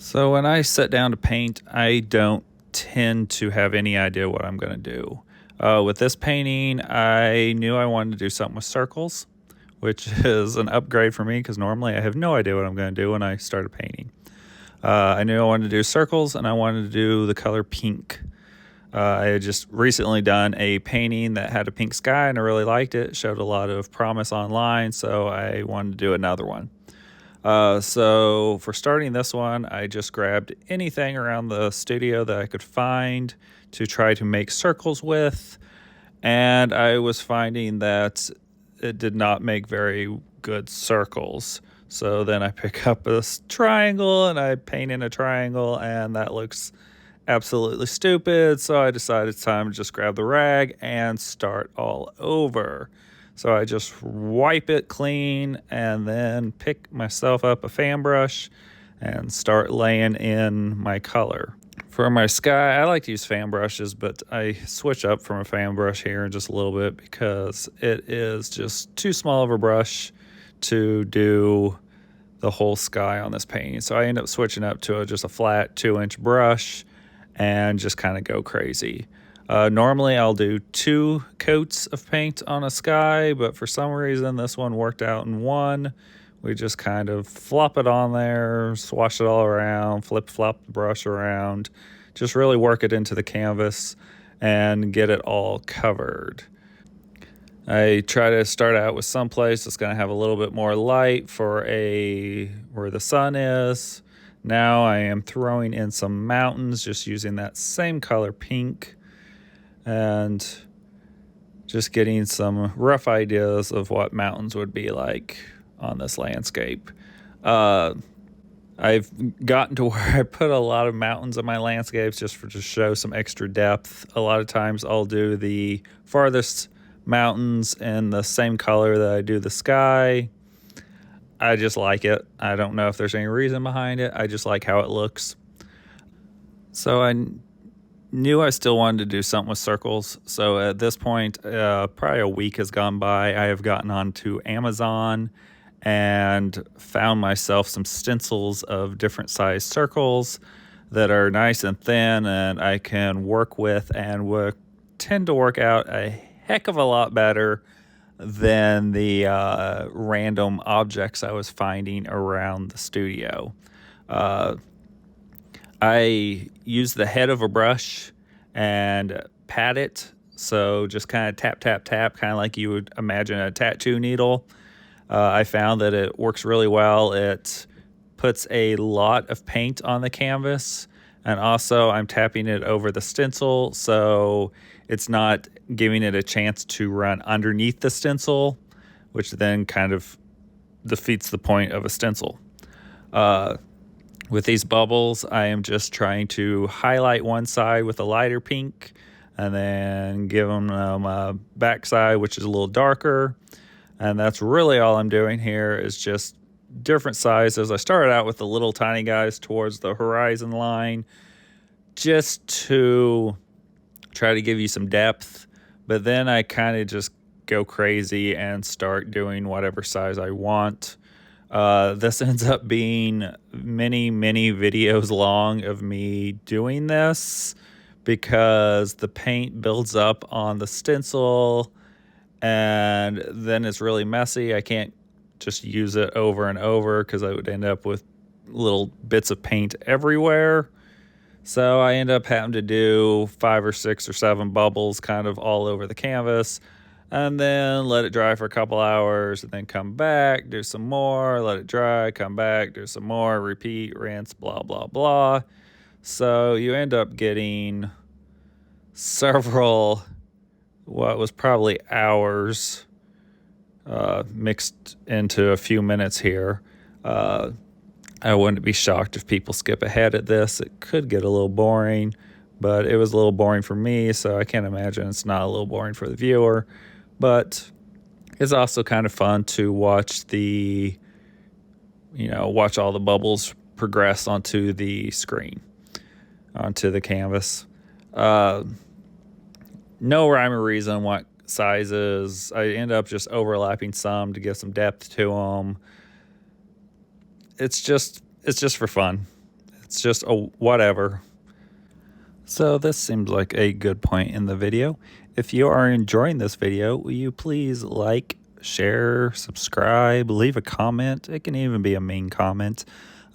So when I sit down to paint, I don't tend to have any idea what I'm going to do. With this painting, I knew I wanted to do something with circles, which is an upgrade for me because normally I have no idea what I'm going to do when I started painting. I knew I wanted to do circles and I wanted to do the color pink. I had just recently done a painting that had a pink sky and I really liked it. It showed a lot of promise online, so I wanted to do another one. So for starting this one, I just grabbed anything around the studio that I could find to try to make circles with. And I was finding that it did not make very good circles. So then I pick up this triangle and I paint in a triangle, and that looks absolutely stupid. So I decided it's time to just grab the rag and start all over. So I just wipe it clean and then pick myself up a fan brush and start laying in my color. For my sky, I like to use fan brushes, but I switch up from a fan brush here in just a little bit because it is just too small of a brush to do the whole sky on this painting. So I end up switching up to just a flat 2-inch brush and just kind of go crazy. Normally I'll do 2 coats of paint on a sky, but for some reason this one worked out in one. We just kind of flop it on there, swash it all around, flip-flop the brush around, just really work it into the canvas and get it all covered. I try to start out with some place that's going to have a little bit more light for where the sun is. Now I am throwing in some mountains, just using that same color pink, and just getting some rough ideas of what mountains would be like on this landscape. I've gotten to where I put a lot of mountains in my landscapes just to show some extra depth. A lot of times I'll do the farthest mountains in the same color that I do the sky. I just like it. I don't know if there's any reason behind it. I just like how it looks. So I knew I still wanted to do something with circles. So at this point, probably a week has gone by. I have gotten onto Amazon and found myself some stencils of different size circles that are nice and thin and I can work with, and tend to work out a heck of a lot better than the random objects I was finding around the studio. I use the head of a brush and pat it. So just kind of tap, tap, tap, kind of like you would imagine a tattoo needle. I found that it works really well. It puts a lot of paint on the canvas, and also I'm tapping it over the stencil, so it's not giving it a chance to run underneath the stencil, which then kind of defeats the point of a stencil. With these bubbles, I am just trying to highlight one side with a lighter pink and then give them a backside, which is a little darker. And that's really all I'm doing here is just different sizes. I started out with the little tiny guys towards the horizon line just to try to give you some depth. But then I kind of just go crazy and start doing whatever size I want. This ends up being many, many videos long of me doing this because the paint builds up on the stencil and then it's really messy. I can't just use it over and over because I would end up with little bits of paint everywhere. So I end up having to do 5 or 6 or 7 bubbles kind of all over the canvas, and then let it dry for a couple hours, and then come back, do some more, let it dry, come back, do some more, repeat, rinse, blah, blah, blah. So you end up getting several, what was probably hours, mixed into a few minutes here. I wouldn't be shocked if people skip ahead at this. It could get a little boring, but it was a little boring for me, so I can't imagine it's not a little boring for the viewer. But it's also kind of fun to watch watch all the bubbles progress onto the screen, onto the canvas. No rhyme or reason what sizes. I end up just overlapping some to give some depth to them. It's just for fun. It's just a whatever. So this seems like a good point in the video. If you are enjoying this video, will you please like, share, subscribe, leave a comment. It can even be a mean comment.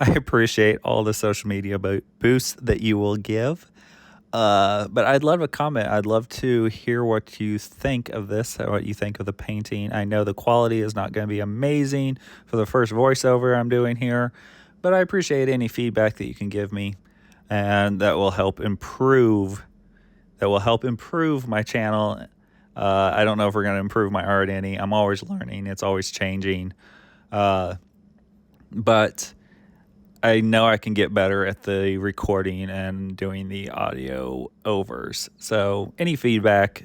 I appreciate all the social media boosts that you will give. But I'd love a comment. I'd love to hear what you think of this, what you think of the painting. I know the quality is not going to be amazing for the first voiceover I'm doing here, but I appreciate any feedback that you can give me, and that will help improve my channel. I don't know if we're going to improve my art any. I'm always learning. It's always changing. But I know I can get better at the recording and doing the audio overs. So any feedback,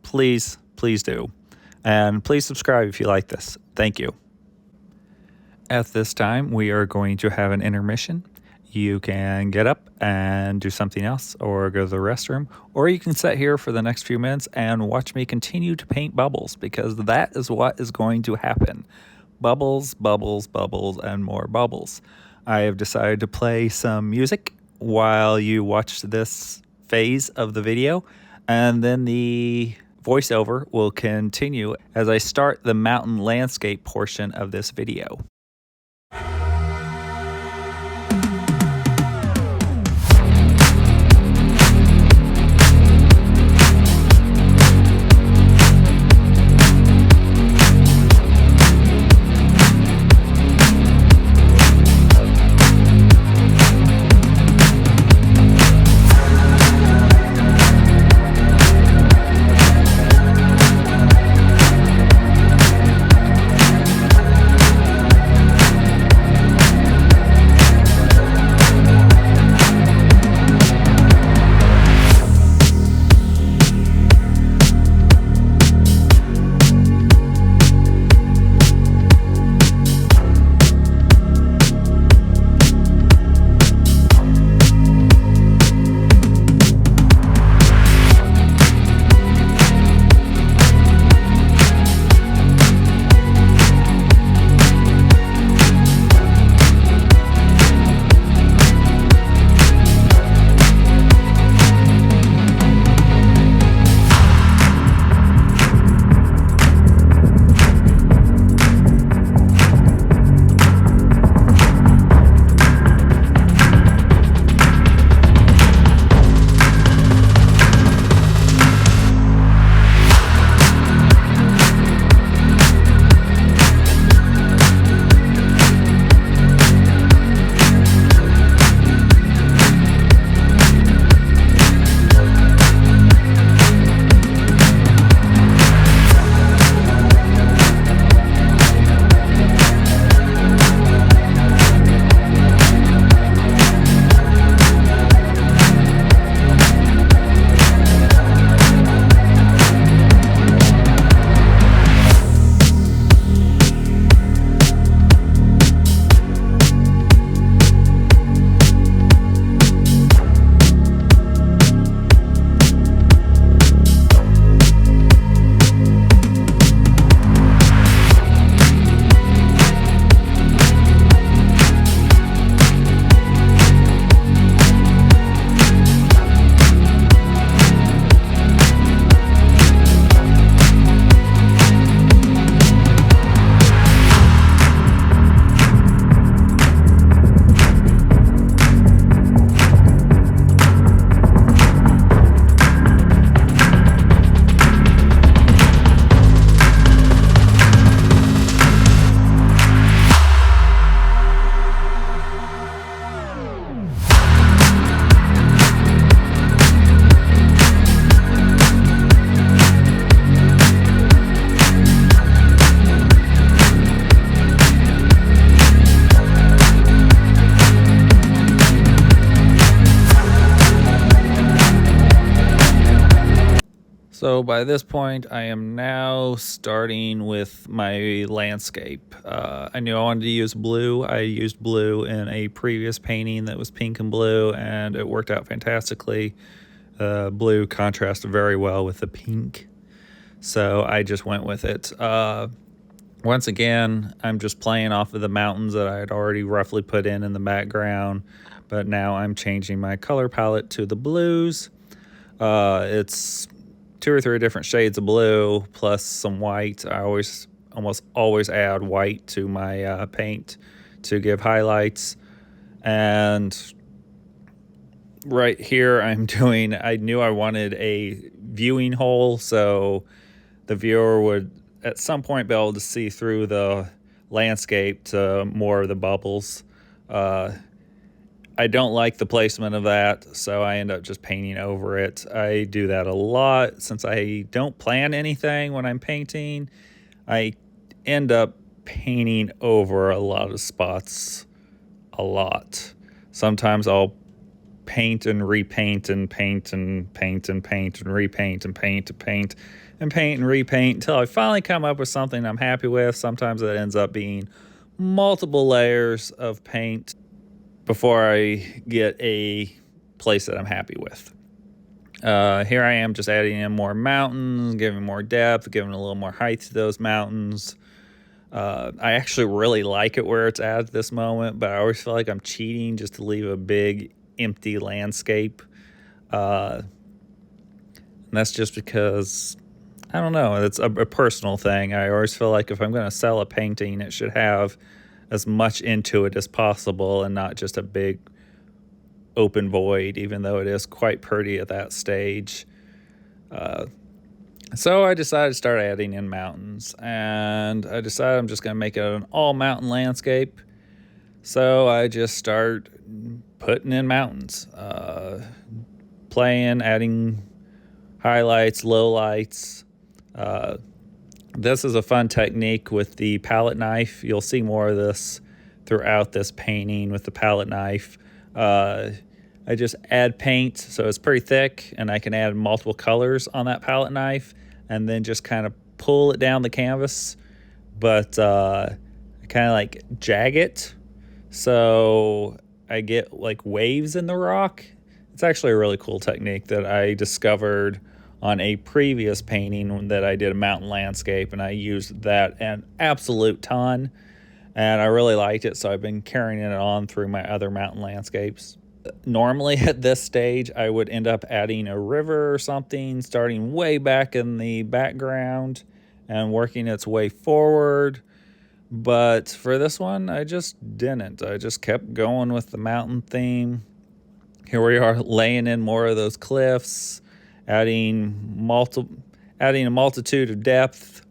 please do. And please subscribe if you like this. Thank you. At this time, we are going to have an intermission. You can get up and do something else, or go to the restroom, or you can sit here for the next few minutes and watch me continue to paint bubbles, because that is what is going to happen. Bubbles, bubbles, bubbles, and more bubbles. I have decided to play some music while you watch this phase of the video, and then the voiceover will continue as I start the mountain landscape portion of this video. So by this point, I am now starting with my landscape. I knew I wanted to use blue. I used blue in a previous painting that was pink and blue, and it worked out fantastically. Blue contrasted very well with the pink, so I just went with it. Once again, I'm just playing off of the mountains that I had already roughly put in the background, but now I'm changing my color palette to the blues. It's 2 or 3 different shades of blue plus some white. I almost always add white to my paint to give highlights. And right here I knew I wanted a viewing hole so the viewer would at some point be able to see through the landscape to more of the bubbles. I don't like the placement of that, so I end up just painting over it. I do that a lot since I don't plan anything when I'm painting. I end up painting over a lot of spots a lot. Sometimes I'll paint and repaint and paint and paint and paint and repaint and paint and paint and paint and repaint until I finally come up with something I'm happy with. Sometimes it ends up being multiple layers of paint before I get a place that I'm happy with. Here I am just adding in more mountains, giving more depth, giving a little more height to those mountains. I actually really like it where it's at this moment, but I always feel like I'm cheating just to leave a big empty landscape. And that's just because, I don't know, it's a personal thing. I always feel like if I'm going to sell a painting, it should have as much into it as possible and not just a big open void, even though it is quite pretty at that stage. So I decided to start adding in mountains, and I decided I'm just going to make it an all mountain landscape. So I just start putting in mountains, playing, adding highlights, lowlights. This is a fun technique with the palette knife. You'll see more of this throughout this painting with the palette knife. I just add paint, so it's pretty thick, and I can add multiple colors on that palette knife and then just kind of pull it down the canvas, but kind of like jag it so I get like waves in the rock. It's actually a really cool technique that I discovered on a previous painting that I did a mountain landscape, and I used that an absolute ton, and I really liked it, so I've been carrying it on through my other mountain landscapes. Normally at this stage, I would end up adding a river or something, starting way back in the background and working its way forward. But for this one, I just didn't. I just kept going with the mountain theme. Here we are laying in more of those cliffs, adding a multitude of depth.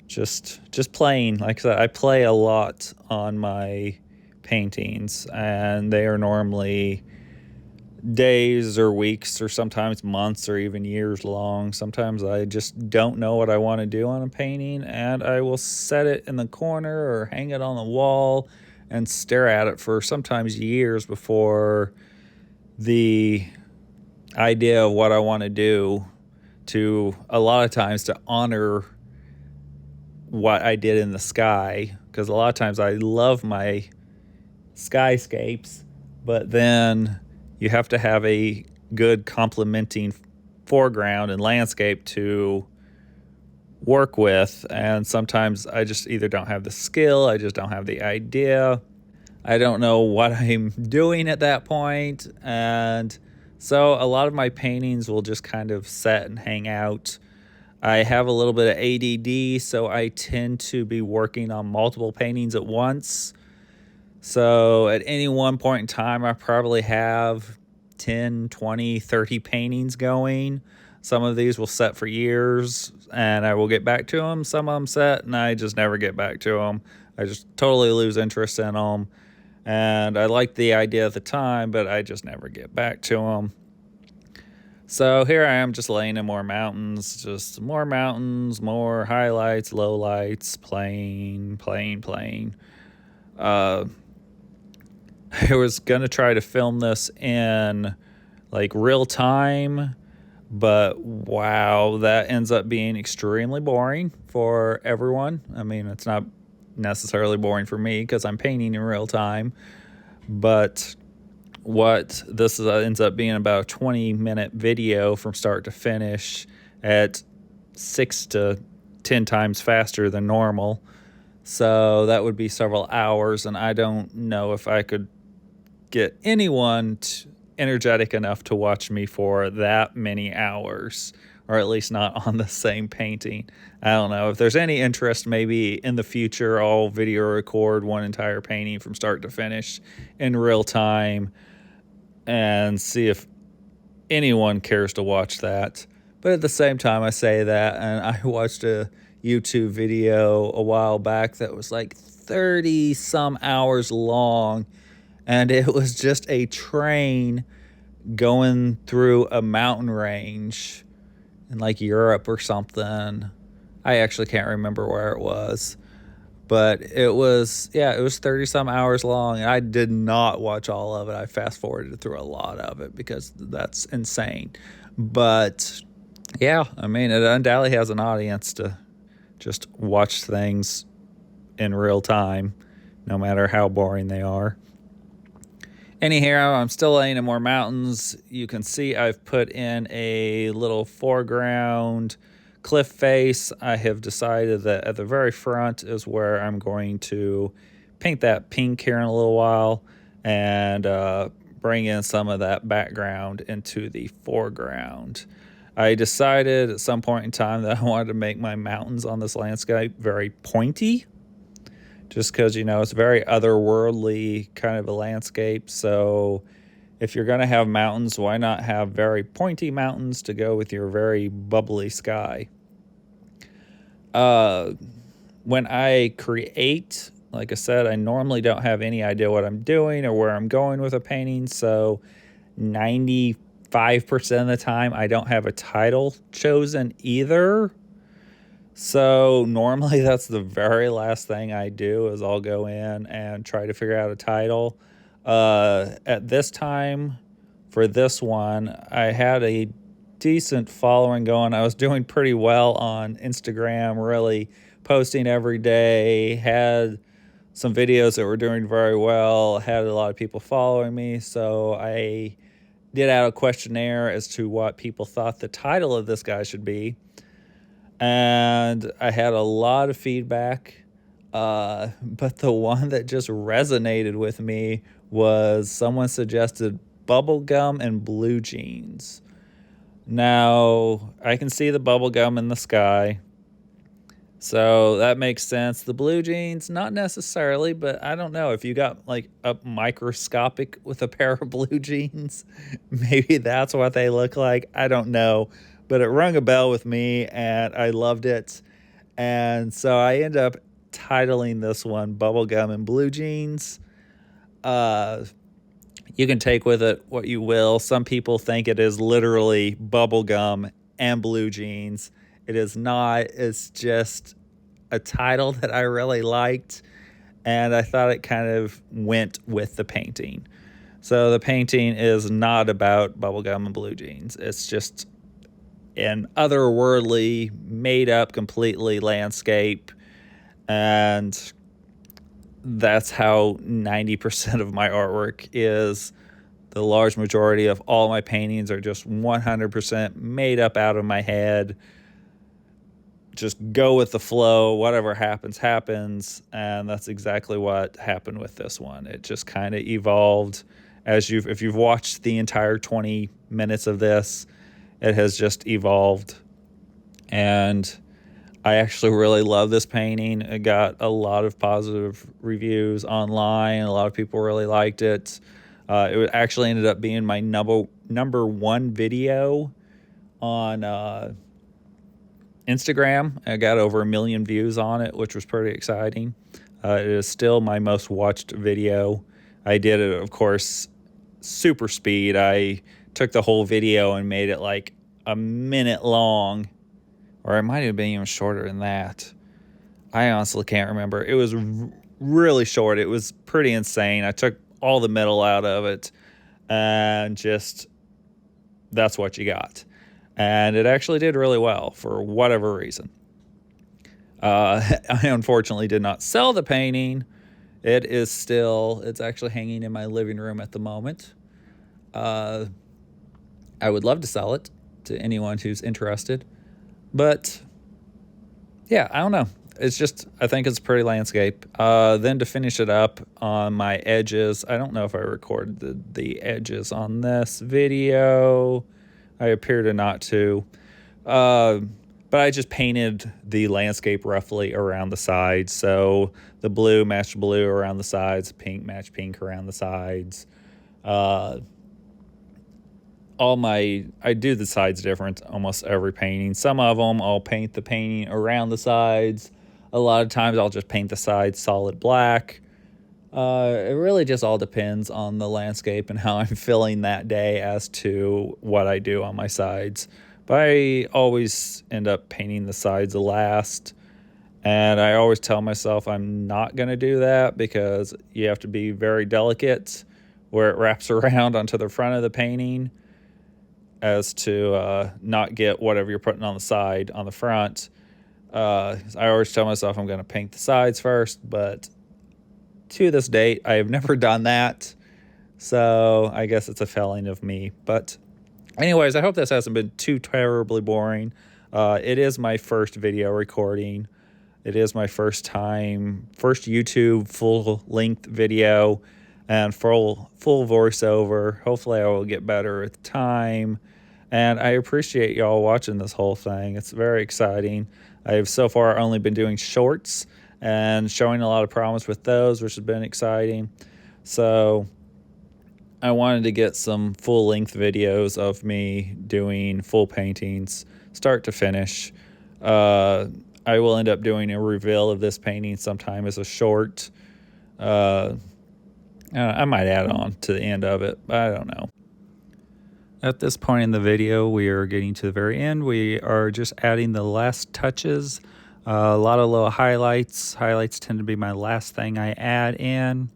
Just playing. Like I said, I play a lot on my paintings, and they are normally days or weeks or sometimes months or even years long. Sometimes I just don't know what I want to do on a painting, and I will set it in the corner or hang it on the wall and stare at it for sometimes years before the idea of what I want to do, to a lot of times to honor what I did in the sky, because a lot of times I love my skyscapes, but then you have to have a good complementing foreground and landscape to work with, and sometimes I just either don't have the skill, I just don't have the idea, I don't know what I'm doing at that point, and so a lot of my paintings will just kind of set and hang out. I have a little bit of ADD, so I tend to be working on multiple paintings at once. So at any one point in time, I probably have 10, 20, 30 paintings going. Some of these will set for years, and I will get back to them. Some of them set, and I just never get back to them. I just totally lose interest in them. And I liked the idea at the time, but I just never get back to them. So here I am just laying in more mountains, more highlights, lowlights, playing. I was going to try to film this in like real time, but wow, that ends up being extremely boring for everyone. I mean, it's not necessarily boring for me because I'm painting in real time, but what this ends up being about a 20-minute video from start to finish at 6 to 10 times faster than normal. So that would be several hours, and I don't know if I could get anyone energetic enough to watch me for that many hours, or at least not on the same painting. I don't know. If there's any interest, maybe in the future, I'll video record one entire painting from start to finish in real time and see if anyone cares to watch that. But at the same time, I say that, and I watched a YouTube video a while back that was like 30 some hours long, and it was just a train going through a mountain range in like Europe or something. I actually can't remember where it was, but it was 30 some hours long, and I did not watch all of it. I fast forwarded through a lot of it because that's insane. But yeah, I mean, it undoubtedly has an audience to just watch things in real time, no matter how boring they are. Anyhow, I'm still laying in more mountains. You can see I've put in a little foreground cliff face. I have decided that at the very front is where I'm going to paint that pink here in a little while and bring in some of that background into the foreground. I decided at some point in time that I wanted to make my mountains on this landscape very pointy, just because, it's very otherworldly kind of a landscape. So if you're going to have mountains, why not have very pointy mountains to go with your very bubbly sky? When I create, like I said, I normally don't have any idea what I'm doing or where I'm going with a painting. So 95% of the time, I don't have a title chosen either. So normally that's the very last thing I do is I'll go in and try to figure out a title. At this time, for this one, I had a decent following going. I was doing pretty well on Instagram, really posting every day, had some videos that were doing very well, had a lot of people following me. So I did out a questionnaire as to what people thought the title of this guy should be. And I had a lot of feedback, but the one that just resonated with me was someone suggested Bubblegum and Bluejeans. Now, I can see the bubblegum in the sky, so that makes sense. The blue jeans, not necessarily, but I don't know. If you got like a microscopic with a pair of blue jeans, maybe that's what they look like. I don't know, but it rung a bell with me, and I loved it. And so I ended up titling this one Bubblegum and Bluejeans. You can take with it what you will. Some people think it is literally bubblegum and blue jeans. It is not. It's just a title that I really liked, and I thought it kind of went with the painting. So the painting is not about bubblegum and blue jeans. It's just an otherworldly, made-up completely landscape, and that's how 90% of my artwork is. The large majority of all my paintings are just 100% made up out of my head. Just go with the flow. Whatever happens, happens. And that's exactly what happened with this one. It just kind of evolved if you've watched the entire 20 minutes of this, it has just evolved. And I actually really love this painting. It got a lot of positive reviews online. A lot of people really liked it. It actually ended up being my number one video on Instagram. I got over 1 million views on it, which was pretty exciting. It is still my most watched video. I did it, of course, super speed. I took the whole video and made it like a minute long, or it might have been even shorter than that. I honestly can't remember. It was really short. It was pretty insane. I took all the middle out of it, and just that's what you got. And it actually did really well for whatever reason. I unfortunately did not sell the painting. It's actually hanging in my living room at the moment. I would love to sell it to anyone who's interested, but yeah, I don't know. It's just, I think it's a pretty landscape. Then to finish it up on my edges, I don't know if I recorded the edges on this video. I appear to not to. But I just painted the landscape roughly around the sides. So the blue matched blue around the sides, pink matched pink around the sides. I do the sides different almost every painting. Some of them I'll paint the painting around the sides. A lot of times I'll just paint the sides solid black. It really just all depends on the landscape and how I'm feeling that day as to what I do on my sides. But I always end up painting the sides last. And I always tell myself I'm not going to do that because you have to be very delicate where it wraps around onto the front of the painting as to not get whatever you're putting on the side on the front. I always tell myself I'm going to paint the sides first, but to this date, I have never done that. So I guess it's a failing of me. But anyways, I hope this hasn't been too terribly boring. It is my first video recording. It is my first YouTube full-length video and full voiceover. Hopefully I will get better with time. And I appreciate y'all watching this whole thing. It's very exciting. I've so far only been doing shorts and showing a lot of promise with those, which has been exciting. So I wanted to get some full-length videos of me doing full paintings, start to finish. I will end up doing a reveal of this painting sometime as a short. I might add on to the end of it, but I don't know. At this point in the video, we are getting to the very end. We are just adding the last touches. A lot of little highlights. Highlights tend to be my last thing I add in.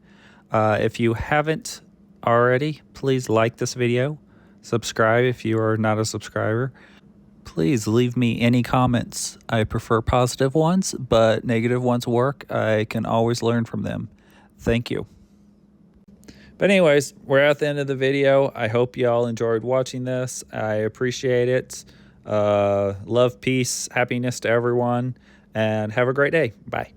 If you haven't already, please like this video. Subscribe if you are not a subscriber. Please leave me any comments. I prefer positive ones, but negative ones work. I can always learn from them. Thank you. But anyways, we're at the end of the video. I hope y'all enjoyed watching this. I appreciate it. Love, peace, happiness to everyone, and have a great day. Bye.